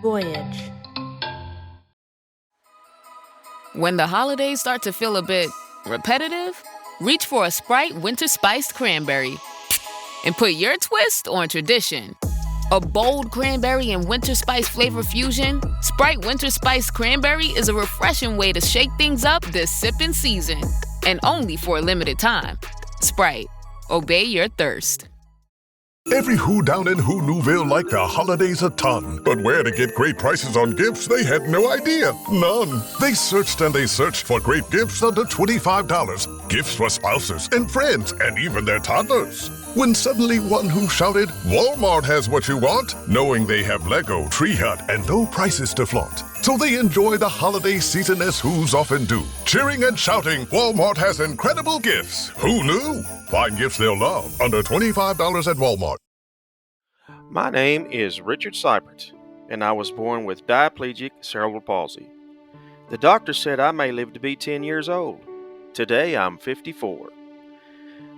Voyage. When the holidays start to feel a bit repetitive, reach for a Sprite Winter Spiced Cranberry and put your twist on tradition. A bold cranberry and winter spice flavor fusion, Sprite Winter Spiced Cranberry is a refreshing way to shake things up this sipping season. And only for a limited time. Sprite. Obey your thirst. Every Who down in Who Newville liked the holidays a ton. But where to get great prices on gifts, they had no idea. None. They searched and they searched for great gifts under $25. Gifts for spouses and friends and even their toddlers. When suddenly one Who shouted, Walmart has what you want, knowing they have Lego, Tree Hut, and low prices to flaunt. So they enjoy the holiday season as Who's often do. Cheering and shouting, Walmart has incredible gifts. Who knew? Find gifts they'll love under $25 at Walmart. My name is Richard Cypert, and I was born with diplegic cerebral palsy. The doctor said I may live to be 10 years old. Today I'm 54.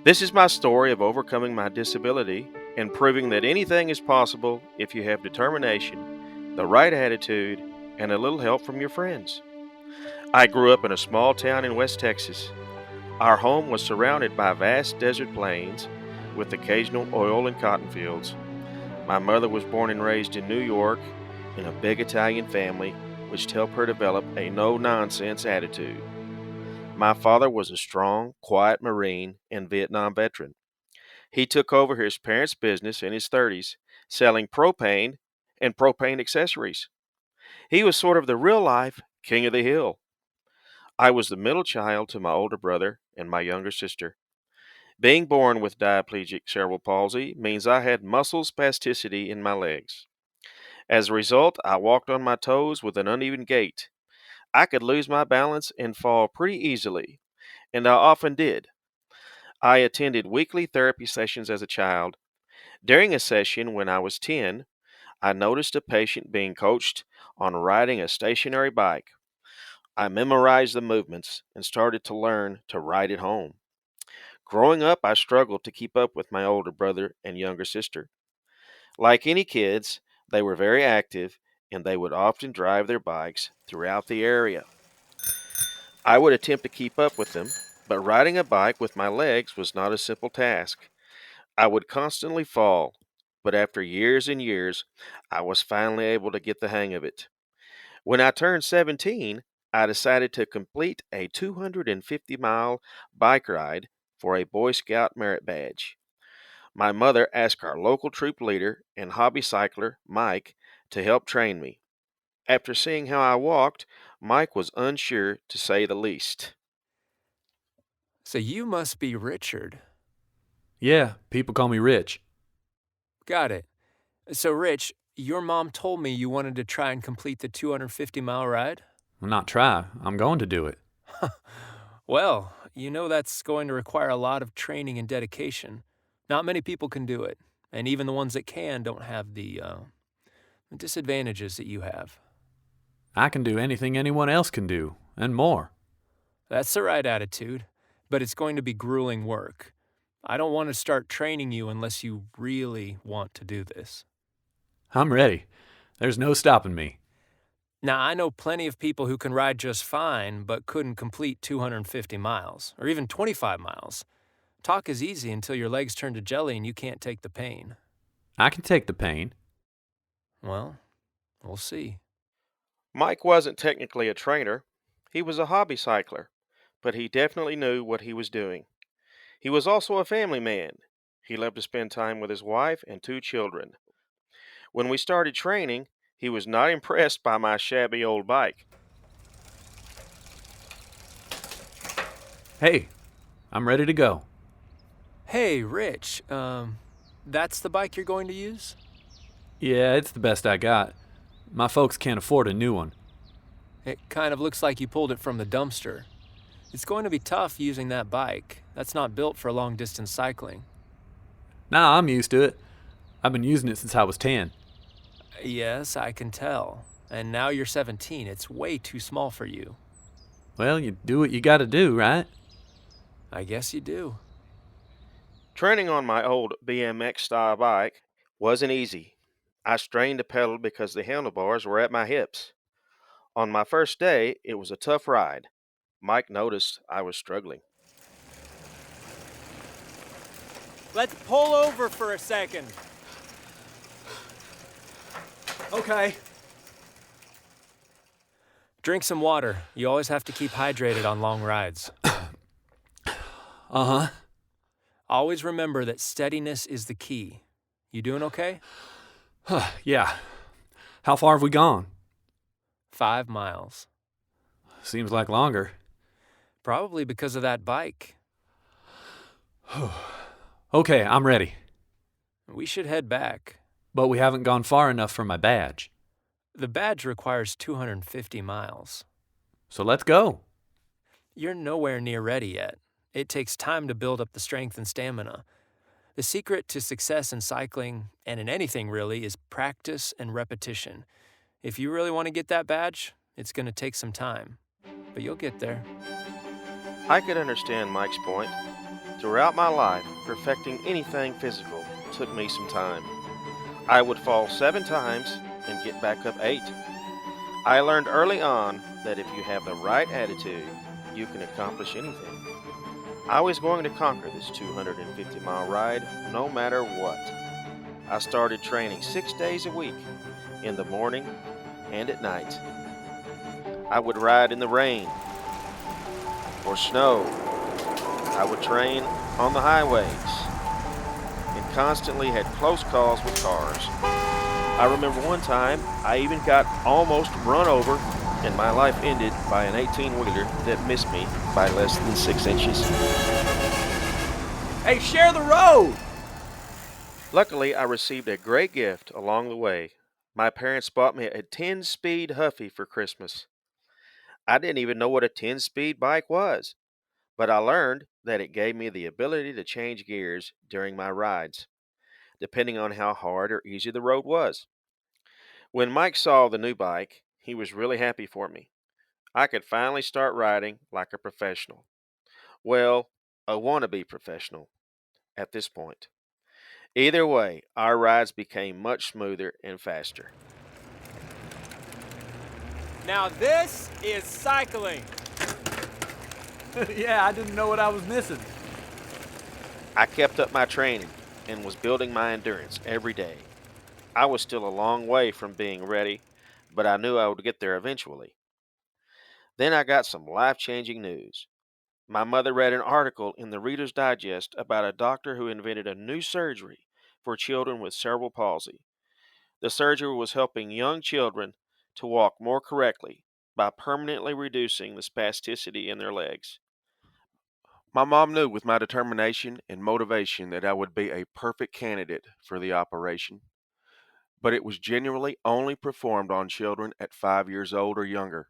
This is my story of overcoming my disability and proving that anything is possible if you have determination, the right attitude, and a little help from your friends. I grew up in a small town in West Texas. Our home was surrounded by vast desert plains with occasional oil and cotton fields. My mother was born and raised in New York in a big Italian family, which helped her develop a no-nonsense attitude. My father was a strong, quiet Marine and Vietnam veteran. He took over his parents' business in his 30s, selling propane and propane accessories. He was sort of the real-life king of the hill. I was the middle child to my older brother and my younger sister. Being born with diplegic cerebral palsy means I had muscle spasticity in my legs. As a result, I walked on my toes with an uneven gait. I could lose my balance and fall pretty easily, and I often did. I attended weekly therapy sessions as a child. During a session when I was 10, I noticed a patient being coached on riding a stationary bike. I memorized the movements and started to learn to ride at home. Growing up, I struggled to keep up with my older brother and younger sister. Like any kids, they were very active and they would often drive their bikes throughout the area. I would attempt to keep up with them, but riding a bike with my legs was not a simple task. I would constantly fall, but after years and years, I was finally able to get the hang of it. When I turned 17, I decided to complete a 250-mile bike ride for a Boy Scout merit badge. My mother asked our local troop leader and hobby cycler, Mike, to help train me. After seeing how I walked, Mike was unsure to say the least. So you must be Richard. Yeah, people call me Rich. Got it. So, Rich, your mom told me you wanted to try and complete the 250-mile ride? Well, not try. I'm going to do it. Well, you know that's going to require a lot of training and dedication. Not many people can do it, and even the ones that can don't have the disadvantages that you have. I can do anything anyone else can do, and more. That's the right attitude, but it's going to be grueling work. I don't want to start training you unless you really want to do this. I'm ready. There's no stopping me. Now, I know plenty of people who can ride just fine, but couldn't complete 250 miles, or even 25 miles. Talk is easy until your legs turn to jelly and you can't take the pain. I can take the pain. Well, we'll see. Mike wasn't technically a trainer. He was a hobby cycler, but he definitely knew what he was doing. He was also a family man. He loved to spend time with his wife and 2 children. When we started training, he was not impressed by my shabby old bike. Hey, I'm ready to go. Hey, Rich, that's the bike you're going to use? Yeah, it's the best I got. My folks can't afford a new one. It kind of looks like you pulled it from the dumpster. It's going to be tough using that bike. That's not built for long-distance cycling. Nah, I'm used to it. I've been using it since I was 10. Yes, I can tell. And now you're 17. It's way too small for you. Well, you do what you gotta do, right? I guess you do. Training on my old BMX style bike wasn't easy. I strained the pedal because the handlebars were at my hips. On my first day, it was a tough ride. Mike noticed I was struggling. Let's pull over for a second. Okay. Drink some water. You always have to keep hydrated on long rides. Uh-huh. Always remember that steadiness is the key. You doing okay? Yeah. How far have we gone? 5 miles. Seems like longer. Probably because of that bike. Okay, I'm ready. We should head back. But we haven't gone far enough for my badge. The badge requires 250 miles. So let's go. You're nowhere near ready yet. It takes time to build up the strength and stamina. The secret to success in cycling, and in anything really, is practice and repetition. If you really want to get that badge, it's going to take some time. But you'll get there. I could understand Mike's point. Throughout my life, perfecting anything physical took me some time. I would fall 7 times and get back up 8. I learned early on that if you have the right attitude, you can accomplish anything. I was going to conquer this 250-mile ride no matter what. I started training 6 days a week, in the morning and at night. I would ride in the rain or snow. I would train on the highways and constantly had close calls with cars. I remember one time I even got almost run over and my life ended by an 18-wheeler that missed me by less than 6 inches. Hey, share the road! Luckily, I received a great gift along the way. My parents bought me a 10-speed Huffy for Christmas. I didn't even know what a 10-speed bike was, but I learned that it gave me the ability to change gears during my rides, depending on how hard or easy the road was. When Mike saw the new bike, he was really happy for me. I could finally start riding like a professional. Well, a wannabe professional at this point. Either way, our rides became much smoother and faster. Now this is cycling. Yeah, I didn't know what I was missing. I kept up my training and was building my endurance every day. I was still a long way from being ready, but I knew I would get there eventually. Then I got some life-changing news. My mother read an article in the Reader's Digest about a doctor who invented a new surgery for children with cerebral palsy. The surgery was helping young children to walk more correctly by permanently reducing the spasticity in their legs. My mom knew with my determination and motivation that I would be a perfect candidate for the operation, but it was generally only performed on children at 5 years old or younger.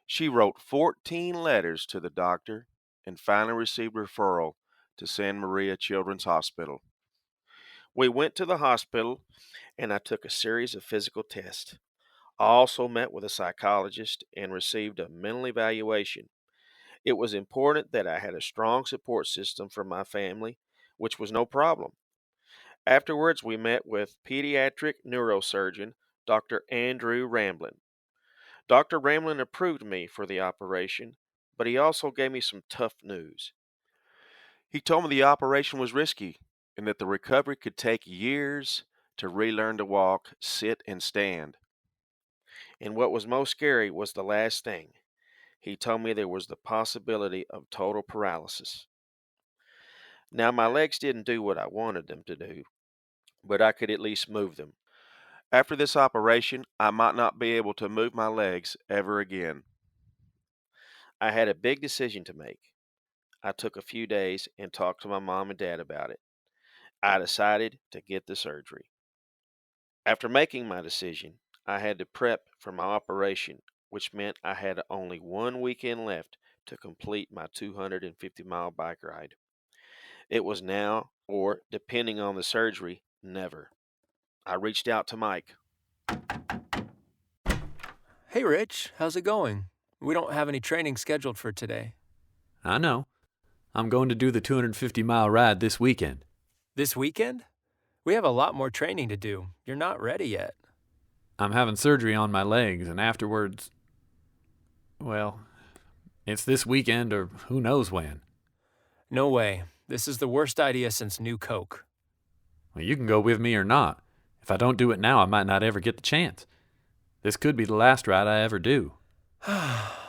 She wrote 14 letters to the doctor and finally received a referral to San Maria Children's Hospital. We went to the hospital and I took a series of physical tests. I also met with a psychologist and received a mental evaluation. It was important that I had a strong support system from my family, which was no problem. Afterwards, we met with pediatric neurosurgeon Dr. Andrew Ramblin. Dr. Ramblin approved me for the operation, but he also gave me some tough news. He told me the operation was risky and that the recovery could take years to relearn to walk, sit, and stand. And what was most scary was the last thing. He told me there was the possibility of total paralysis. Now, my legs didn't do what I wanted them to do, but I could at least move them. After this operation, I might not be able to move my legs ever again. I had a big decision to make. I took a few days and talked to my mom and dad about it. I decided to get the surgery. After making my decision, I had to prep for my operation, which meant I had only 1 weekend left to complete my 250-mile bike ride. It was now, or depending on the surgery, never. I reached out to Mike. Hey, Rich, how's it going? We don't have any training scheduled for today. I know. I'm going to do the 250-mile ride this weekend. This weekend? We have a lot more training to do. You're not ready yet. I'm having surgery on my legs, and afterwards, well, it's this weekend or who knows when. No way. This is the worst idea since New Coke. Well, you can go with me or not. If I don't do it now, I might not ever get the chance. This could be the last ride I ever do.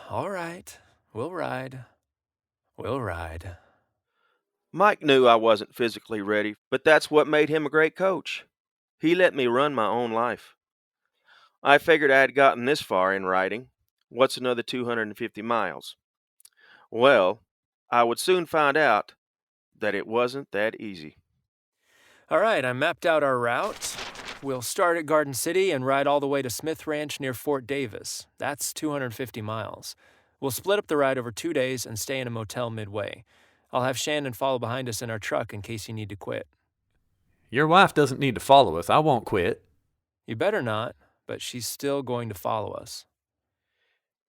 All right. We'll ride. We'll ride. Mike knew I wasn't physically ready, but that's what made him a great coach. He let me run my own life. I figured I had gotten this far in riding. What's another 250 miles? Well, I would soon find out that it wasn't that easy. All right, I mapped out our route. We'll start at Garden City and ride all the way to Smith Ranch near Fort Davis. That's 250 miles. We'll split up the ride over 2 days and stay in a motel midway. I'll have Shannon follow behind us in our truck in case you need to quit. Your wife doesn't need to follow us. I won't quit. You better not, but she's still going to follow us.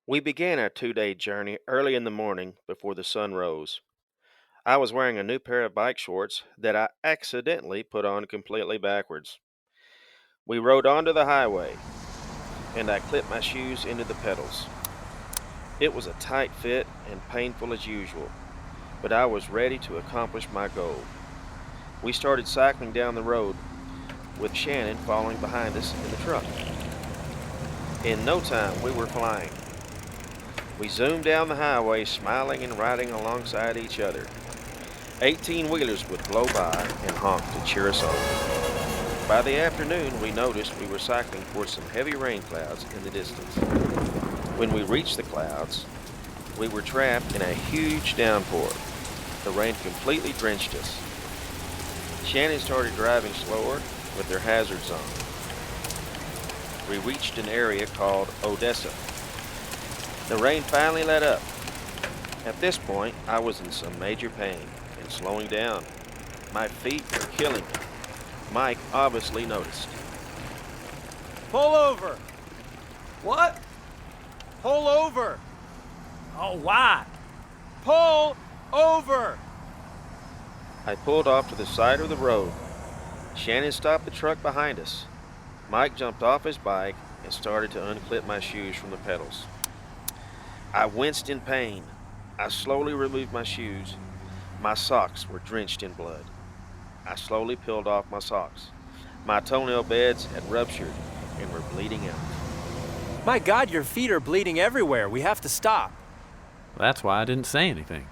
We began our 2-day journey early in the morning before the sun rose. I was wearing a new pair of bike shorts that I accidentally put on completely backwards. We rode onto the highway, and I clipped my shoes into the pedals. It was a tight fit and painful as usual, but I was ready to accomplish my goal. We started cycling down the road, with Shannon following behind us in the truck. In no time, we were flying. We zoomed down the highway, smiling and riding alongside each other. 18-wheelers would blow by and honk to cheer us on. By the afternoon, we noticed we were cycling towards some heavy rain clouds in the distance. When we reached the clouds, we were trapped in a huge downpour. The rain completely drenched us. Shannon started driving slower with their hazards on. We reached an area called Odessa. The rain finally let up. At this point, I was in some major pain and slowing down. My feet were killing me. Mike obviously noticed. Pull over! What? Pull over! Oh, why? Pull over! I pulled off to the side of the road. Shannon stopped the truck behind us. Mike jumped off his bike and started to unclip my shoes from the pedals. I winced in pain. I slowly removed my shoes. My socks were drenched in blood. I slowly peeled off my socks. My toenail beds had ruptured and were bleeding out. My God, your feet are bleeding everywhere. We have to stop. That's why I didn't say anything.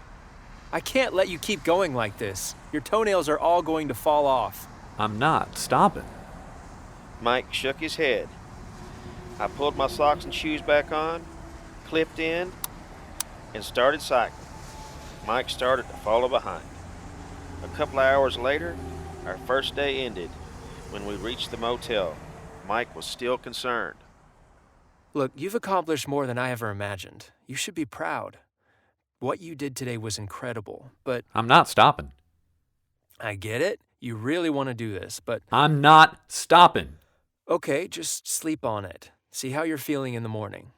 I can't let you keep going like this. Your toenails are all going to fall off. I'm not stopping. Mike shook his head. I pulled my socks and shoes back on, clipped in, and started cycling. Mike started to follow behind. A couple of hours later, our first day ended. When we reached the motel, Mike was still concerned. Look, you've accomplished more than I ever imagined. You should be proud. What you did today was incredible, but I'm not stopping. I get it. You really want to do this, but I'm not stopping. okay, just sleep on it. See how you're feeling in the morning.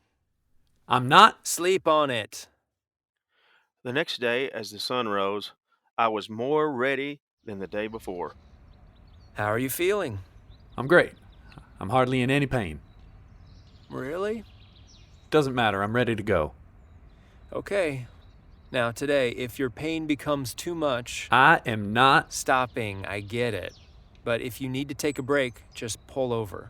I'm not. Sleep on it. The next day, as the sun rose, I was more ready than the day before. How are you feeling? I'm great. I'm hardly in any pain. Really? Doesn't matter. I'm ready to go. Okay. Now today, if your pain becomes too much, I am not. stopping, I get it. But if you need to take a break, just pull over.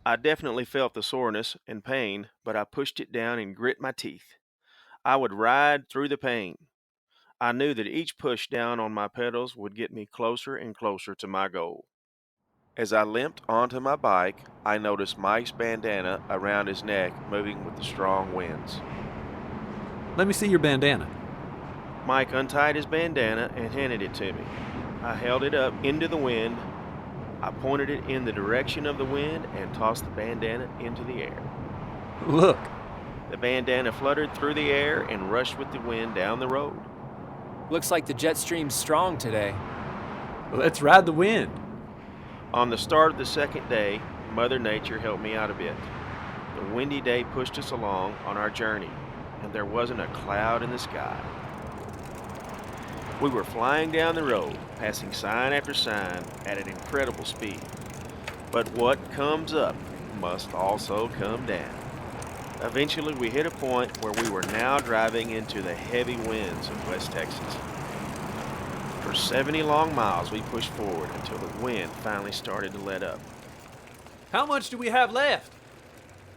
I definitely felt the soreness and pain, but I pushed it down and grit my teeth. I would ride through the pain. I knew that each push down on my pedals would get me closer and closer to my goal. As I limped onto my bike, I noticed Mike's bandana around his neck moving with the strong winds. Let me see your bandana. Mike untied his bandana and handed it to me. I held it up into the wind. I pointed it in the direction of the wind and tossed the bandana into the air. Look. The bandana fluttered through the air and rushed with the wind down the road. Looks like the jet stream's strong today. Let's ride the wind. On the start of the second day, Mother Nature helped me out a bit. The windy day pushed us along on our journey, and there wasn't a cloud in the sky. We were flying down the road, passing sign after sign at an incredible speed. But what comes up must also come down. Eventually, we hit a point where we were now driving into the heavy winds of West Texas. For 70 long miles, we pushed forward until the wind finally started to let up. How much do we have left?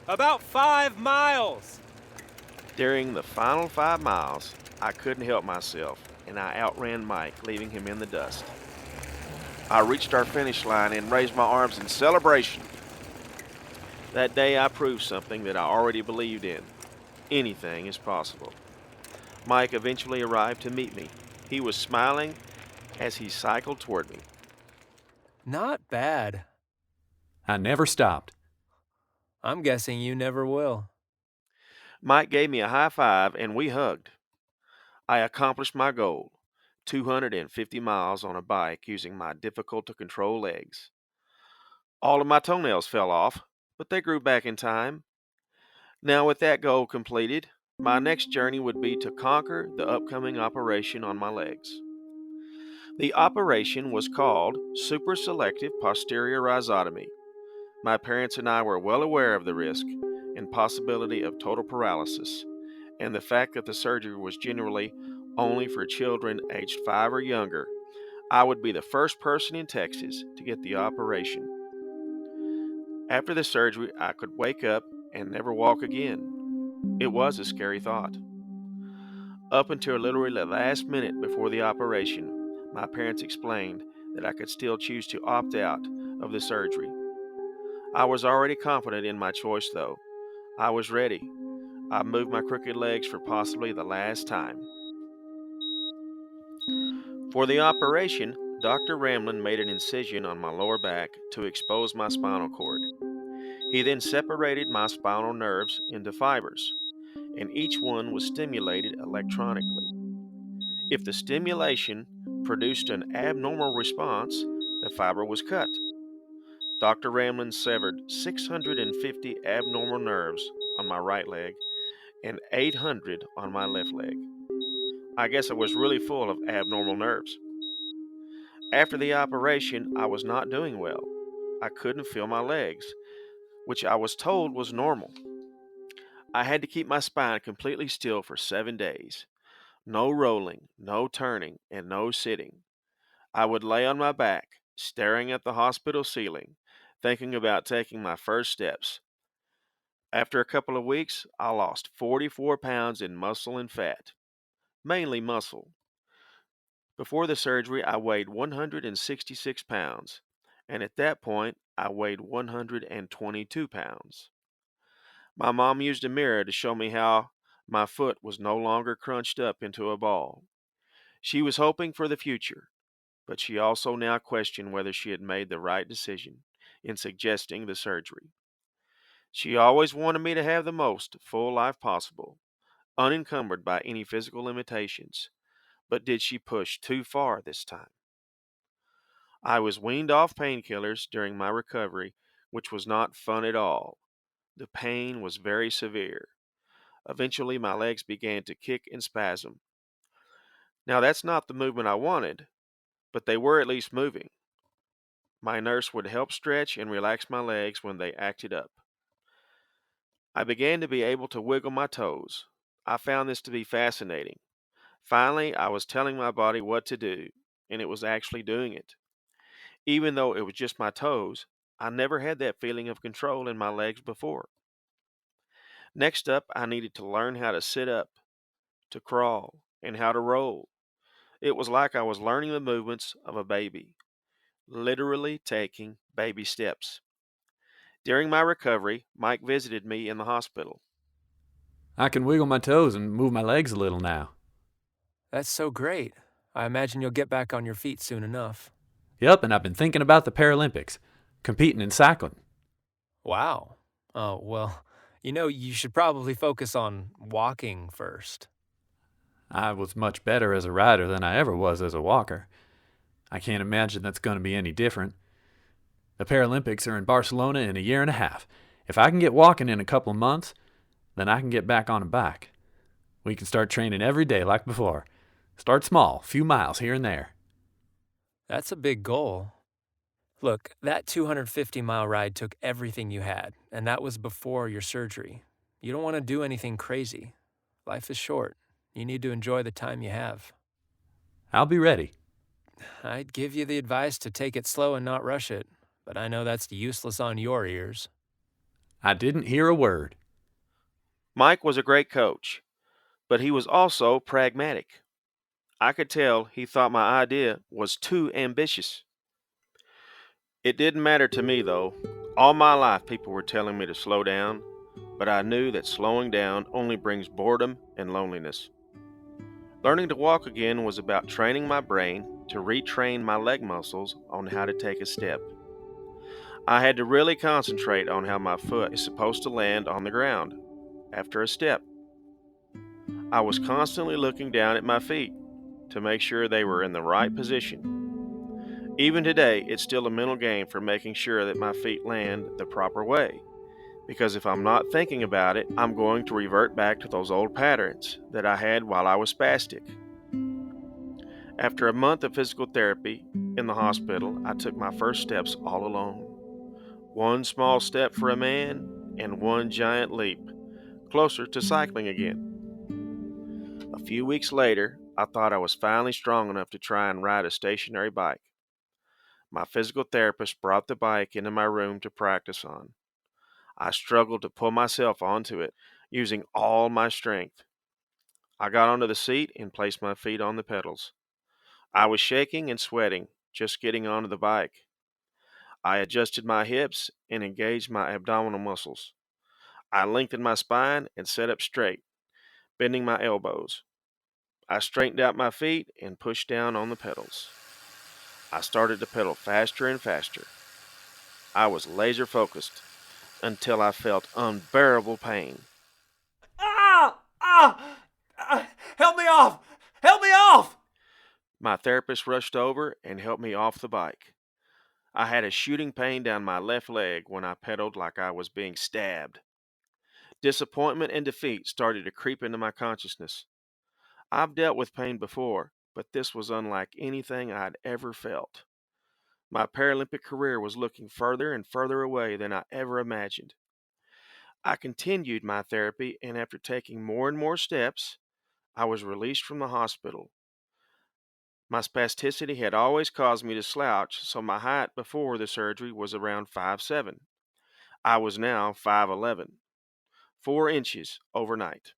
About 5 miles. During the final 5 miles, I couldn't help myself, and I outran Mike, leaving him in the dust. I reached our finish line and raised my arms in celebration. That day, I proved something that I already believed in. Anything is possible. Mike eventually arrived to meet me. He was smiling as he cycled toward me. Not bad. I never stopped. I'm guessing you never will. Mike gave me a high five and we hugged. I accomplished my goal, 250 miles on a bike using my difficult to control legs. All of my toenails fell off, but they grew back in time. Now, with that goal completed, my next journey would be to conquer the upcoming operation on my legs. The operation was called supraselective posterior rhizotomy. My parents and I were well aware of the risk and possibility of total paralysis, and the fact that the surgery was generally only for children aged 5 or younger. I would be the first person in Texas to get the operation. After the surgery, I could wake up and never walk again. It was a scary thought. Up until literally the last minute before the operation, my parents explained that I could still choose to opt out of the surgery. I was already confident in my choice, though. I was ready. I moved my crooked legs for possibly the last time. For the operation, Dr. Ramlin made an incision on my lower back to expose my spinal cord. He then separated my spinal nerves into fibers, and each one was stimulated electronically. If the stimulation produced an abnormal response, the fiber was cut. Dr. Ramlin severed 650 abnormal nerves on my right leg and 800 on my left leg. I guess I was really full of abnormal nerves. After the operation, I was not doing well. I couldn't feel my legs, which I was told was normal. I had to keep my spine completely still for 7 days. No rolling, no turning, and no sitting. I would lay on my back, staring at the hospital ceiling, thinking about taking my first steps. After a couple of weeks, I lost 44 pounds in muscle and fat, mainly muscle. Before the surgery, I weighed 166 pounds, and at that point, I weighed 122 pounds. My mom used a mirror to show me how my foot was no longer crunched up into a ball. She was hoping for the future, but she also now questioned whether she had made the right decision in suggesting the surgery. She always wanted me to have the most full life possible, unencumbered by any physical limitations, but did she push too far this time? I was weaned off painkillers during my recovery, which was not fun at all. The pain was very severe. Eventually, my legs began to kick and spasm. Now, that's not the movement I wanted, but they were at least moving. My nurse would help stretch and relax my legs when they acted up. I began to be able to wiggle my toes. I found this to be fascinating. Finally, I was telling my body what to do, and it was actually doing it. Even though it was just my toes, I never had that feeling of control in my legs before. Next up, I needed to learn how to sit up, to crawl, and how to roll. It was like I was learning the movements of a baby, literally taking baby steps. During my recovery, Mike visited me in the hospital. I can wiggle my toes and move my legs a little now. That's so great. I imagine you'll get back on your feet soon enough. Yep, and I've been thinking about the Paralympics, competing in cycling. Wow. Oh, well, you should probably focus on walking first. I was much better as a rider than I ever was as a walker. I can't imagine that's going to be any different. The Paralympics are in Barcelona in a year and a half. If I can get walking in a couple of months, then I can get back on a bike. We can start training every day like before. Start small, few miles here and there. That's a big goal. Look, that 250-mile ride took everything you had, and that was before your surgery. You don't want to do anything crazy. Life is short. You need to enjoy the time you have. I'll be ready. I'd give you the advice to take it slow and not rush it, but I know that's useless on your ears. I didn't hear a word. Mike was a great coach, but he was also pragmatic. I could tell he thought my idea was too ambitious. It didn't matter to me, though. All my life, people were telling me to slow down, but I knew that slowing down only brings boredom and loneliness. Learning to walk again was about training my brain to retrain my leg muscles on how to take a step. I had to really concentrate on how my foot is supposed to land on the ground after a step. I was constantly looking down at my feet to make sure they were in the right position. Even today, it's still a mental game for making sure that my feet land the proper way, because if I'm not thinking about it, I'm going to revert back to those old patterns that I had while I was spastic. After a month of physical therapy in the hospital, I took my first steps all alone. One small step for a man and one giant leap, closer to cycling again. A few weeks later, I thought I was finally strong enough to try and ride a stationary bike. My physical therapist brought the bike into my room to practice on. I struggled to pull myself onto it, using all my strength. I got onto the seat and placed my feet on the pedals. I was shaking and sweating, just getting onto the bike. I adjusted my hips and engaged my abdominal muscles. I lengthened my spine and sat up straight, bending my elbows. I straightened out my feet and pushed down on the pedals. I started to pedal faster and faster. I was laser focused until I felt unbearable pain. Help me off! Help me off! My therapist rushed over and helped me off the bike. I had a shooting pain down my left leg when I pedaled like I was being stabbed. Disappointment and defeat started to creep into my consciousness. I've dealt with pain before, but this was unlike anything I'd ever felt. My Paralympic career was looking further and further away than I ever imagined. I continued my therapy, and after taking more and more steps, I was released from the hospital. My spasticity had always caused me to slouch, so my height before the surgery was around 5'7". I was now 5'11", 4 inches overnight.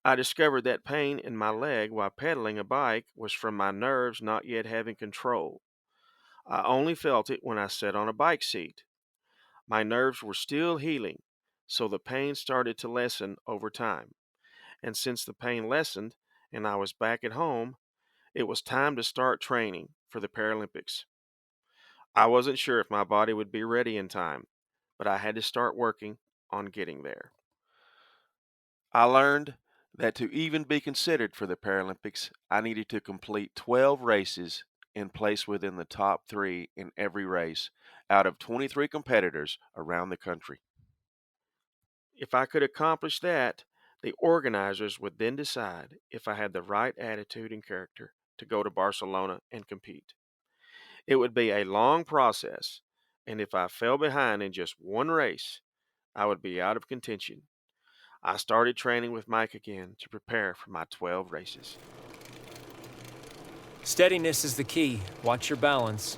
I discovered that pain in my leg while pedaling a bike was from my nerves not yet having control. I only felt it when I sat on a bike seat. My nerves were still healing, so the pain started to lessen over time. And since the pain lessened and I was back at home, it was time to start training for the Paralympics. I wasn't sure if my body would be ready in time, but I had to start working on getting there. I learned that to even be considered for the Paralympics, I needed to complete 12 races and place within the top 3 in every race out of 23 competitors around the country. If I could accomplish that, the organizers would then decide if I had the right attitude and character to go to Barcelona and compete. It would be a long process, and if I fell behind in just one race, I would be out of contention. I started training with Mike again to prepare for my 12 races. Steadiness is the key. Watch your balance.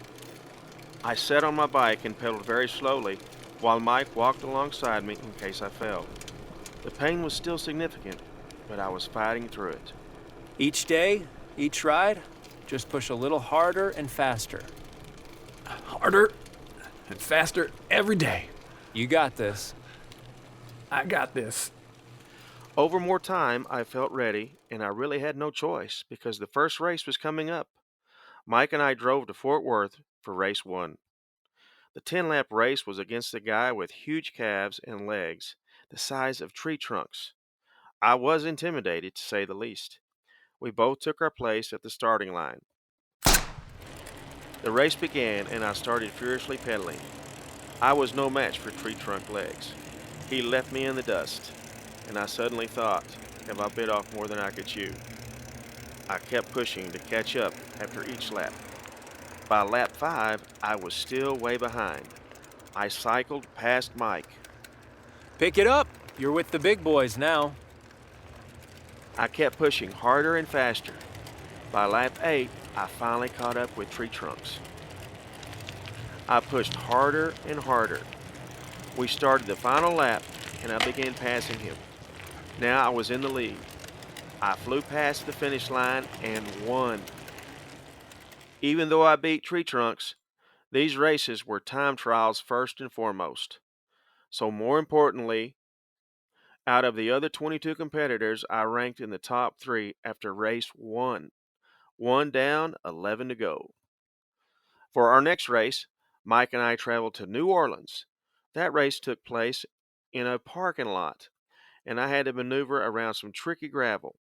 I sat on my bike and pedaled very slowly while Mike walked alongside me in case I fell. The pain was still significant, but I was fighting through it. Each day, each ride, just push a little harder and faster. Harder and faster every day. You got this. I got this. Over more time, I felt ready, and I really had no choice because the first race was coming up. Mike and I drove to Fort Worth for race 1. The 10-lap race was against a guy with huge calves and legs, the size of tree trunks. I was intimidated, to say the least. We both took our place at the starting line. The race began, and I started furiously pedaling. I was no match for tree trunk legs. He left me in the dust, and I suddenly thought, have I bit off more than I could chew? I kept pushing to catch up after each lap. By lap 5, I was still way behind. I cycled past Mike. Pick it up. You're with the big boys now. I kept pushing harder and faster. By lap 8, I finally caught up with Tree Trunks. I pushed harder and harder. We started the final lap, and I began passing him. Now I was in the lead. I flew past the finish line and won. Even though I beat Tree Trunks, these races were time trials first and foremost. So more importantly, out of the other 22 competitors, I ranked in the top 3 after race 1. 1 down, 11 to go. For our next race, Mike and I traveled to New Orleans. That race took place in a parking lot, and I had to maneuver around some tricky gravel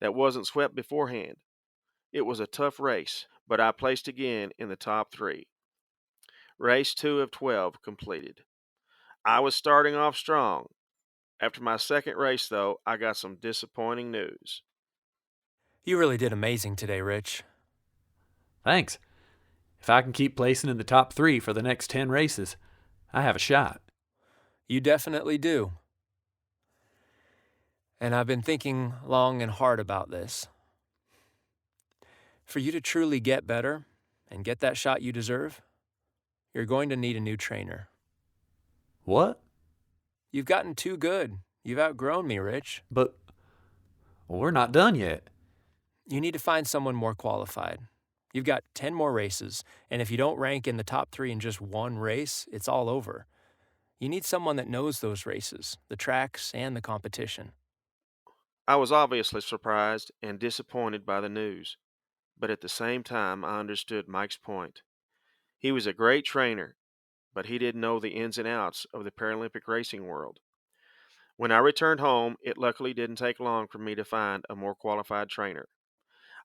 that wasn't swept beforehand. It was a tough race, but I placed again in the top 3. Race 2 of 12 completed. I was starting off strong. After my second race, though, I got some disappointing news. You really did amazing today, Rich. Thanks. If I can keep placing in the top 3 for the next 10 races, I have a shot. You definitely do. And I've been thinking long and hard about this. For you to truly get better and get that shot you deserve, you're going to need a new trainer. What? You've gotten too good. You've outgrown me, Rich. But we're not done yet. You need to find someone more qualified. You've got 10 more races, and if you don't rank in the top 3 in just one race, it's all over. You need someone that knows those races, the tracks, and the competition. I was obviously surprised and disappointed by the news, but at the same time, I understood Mike's point. He was a great trainer, but he didn't know the ins and outs of the Paralympic racing world. When I returned home, it luckily didn't take long for me to find a more qualified trainer.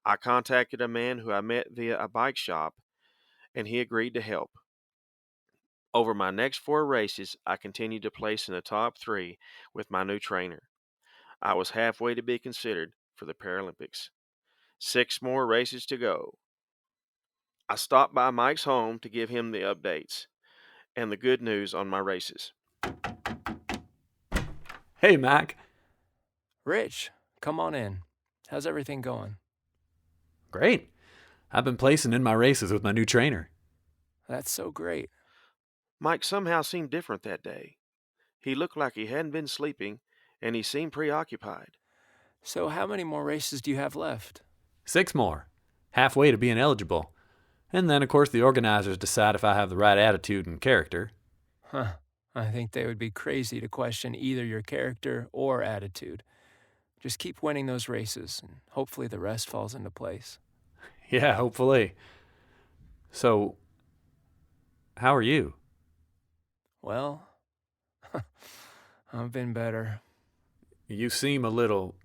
I contacted a man who I met via a bike shop, and he agreed to help. Over my next 4 races, I continued to place in the top 3 with my new trainer. I was halfway to be considered for the Paralympics. 6 more races to go. I stopped by Mike's home to give him the updates and the good news on my races. Hey, Mac. Rich, come on in. How's everything going? Great. I've been placing in my races with my new trainer. That's so great. Mike somehow seemed different that day. He looked like he hadn't been sleeping, and he seemed preoccupied. So how many more races do you have left? 6 more. Halfway to being eligible. And then, of course, the organizers decide if I have the right attitude and character. Huh. I think they would be crazy to question either your character or attitude. Just keep winning those races, and hopefully the rest falls into place. Yeah, hopefully. So, how are you? Well, I've been better. You seem a little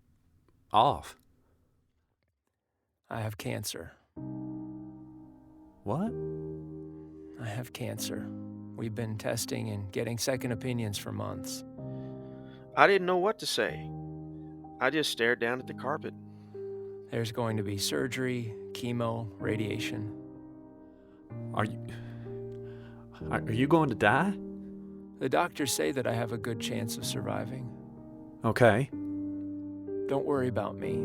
off. I have cancer. What? I have cancer. We've been testing and getting second opinions for months. I didn't know what to say. I just stared down at the carpet. There's going to be surgery, chemo, radiation. Are you going to die? The doctors say that I have a good chance of surviving. Okay. Don't worry about me.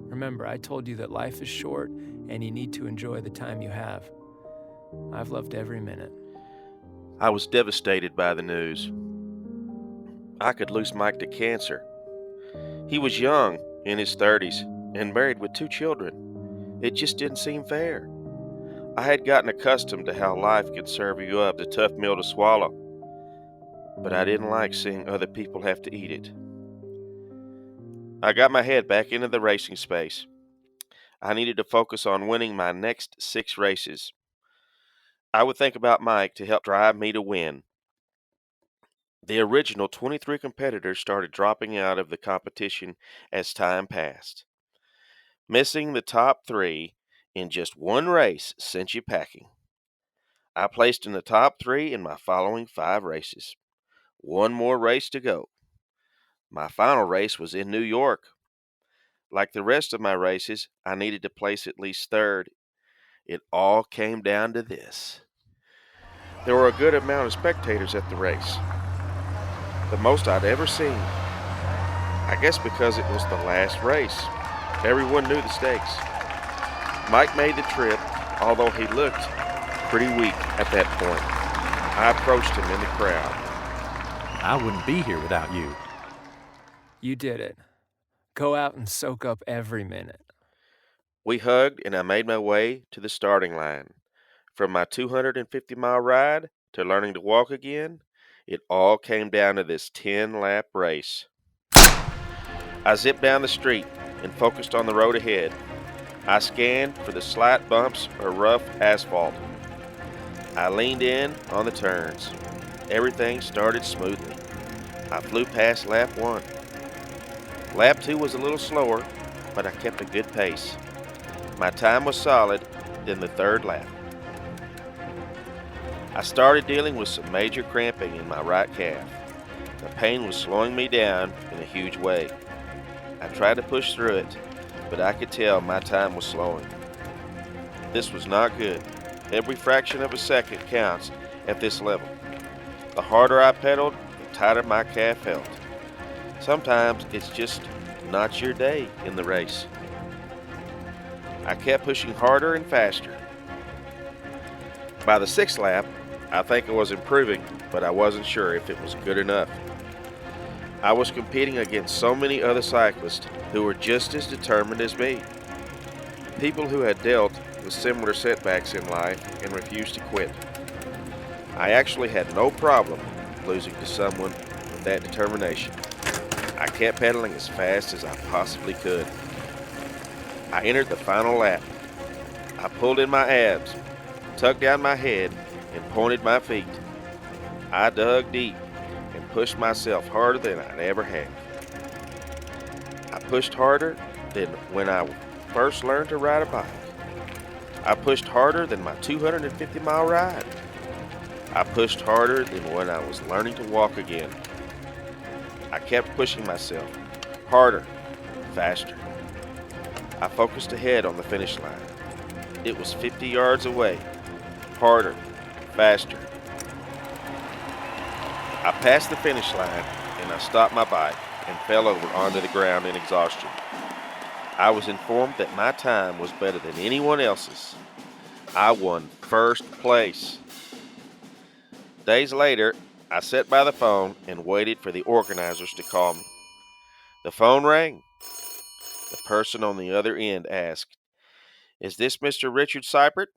Remember, I told you that life is short and you need to enjoy the time you have. I've loved every minute. I was devastated by the news. I could lose Mike to cancer. He was young, in his 30s, and married with 2 children. It just didn't seem fair. I had gotten accustomed to how life could serve you up a tough meal to swallow, but I didn't like seeing other people have to eat it. I got my head back into the racing space. I needed to focus on winning my next 6 races. I would think about Mike to help drive me to win. The original 23 competitors started dropping out of the competition as time passed. Missing the top 3 in just one race sent you packing. I placed in the top 3 in my following 5 races. 1 more race to go. My final race was in New York. Like the rest of my races, I needed to place at least third. It all came down to this. There were a good amount of spectators at the race, the most I'd ever seen. I guess because it was the last race. Everyone knew the stakes. Mike made the trip, although he looked pretty weak at that point. I approached him in the crowd. I wouldn't be here without you. You did it. Go out and soak up every minute. We hugged, and I made my way to the starting line. From my 250-mile ride to learning to walk again, it all came down to this 10-lap race. I zipped down the street and focused on the road ahead. I scanned for the slight bumps or rough asphalt. I leaned in on the turns. Everything started smoothly. I flew past lap 1. Lap 2 was a little slower, but I kept a good pace. My time was solid, then the third lap. I started dealing with some major cramping in my right calf. The pain was slowing me down in a huge way. I tried to push through it, but I could tell my time was slowing. This was not good. Every fraction of a second counts at this level. The harder I pedaled, the tighter my calf felt. Sometimes it's just not your day in the race. I kept pushing harder and faster. By the 6th lap, I think I was improving, but I wasn't sure if it was good enough. I was competing against so many other cyclists who were just as determined as me. People who had dealt with similar setbacks in life and refused to quit. I actually had no problem losing to someone with that determination. I kept pedaling as fast as I possibly could. I entered the final lap. I pulled in my abs, tucked down my head, and pointed my feet. I dug deep and pushed myself harder than I'd ever have. I pushed harder than when I first learned to ride a bike. I pushed harder than my 250-mile ride. I pushed harder than when I was learning to walk again. I kept pushing myself harder, faster. I focused ahead on the finish line. It was 50 yards away. Harder, faster. I passed the finish line and I stopped my bike and fell over onto the ground in exhaustion. I was informed that my time was better than anyone else's. I won first place. Days later, I sat by the phone and waited for the organizers to call me. The phone rang. The person on the other end asked, "Is this Mr. Richard Cypert?"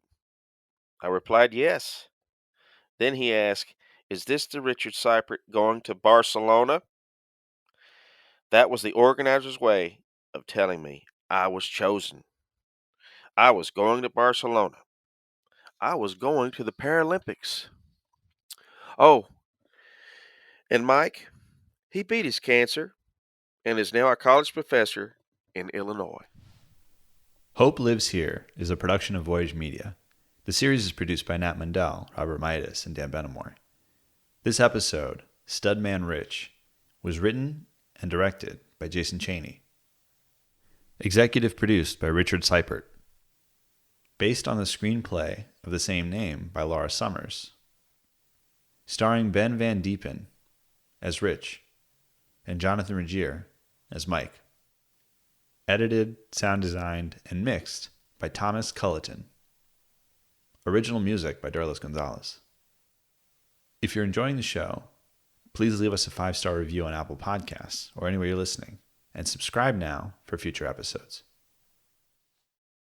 I replied, "Yes." Then he asked, "Is this the Richard Cypert going to Barcelona?" That was the organizer's way of telling me I was chosen. I was going to Barcelona. I was going to the Paralympics. Oh, and Mike, he beat his cancer and is now a college professor in Illinois. Hope Lives Here is a production of Voyage Media. The series is produced by Nat Mundell, Robert Midas, and Dan Benamore. This episode, Studman Rich, was written and directed by Jason Chaney. Executive produced by Richard Cypert. Based on the screenplay of the same name by Laura Summers. Starring Ben Van Diepen as Rich and Jonathan Regier as Mike. Edited, sound designed, and mixed by Thomas Culleton. Original music by Darlis Gonzalez. If you're enjoying the show, please leave us a 5-star review on Apple Podcasts or anywhere you're listening, and subscribe now for future episodes.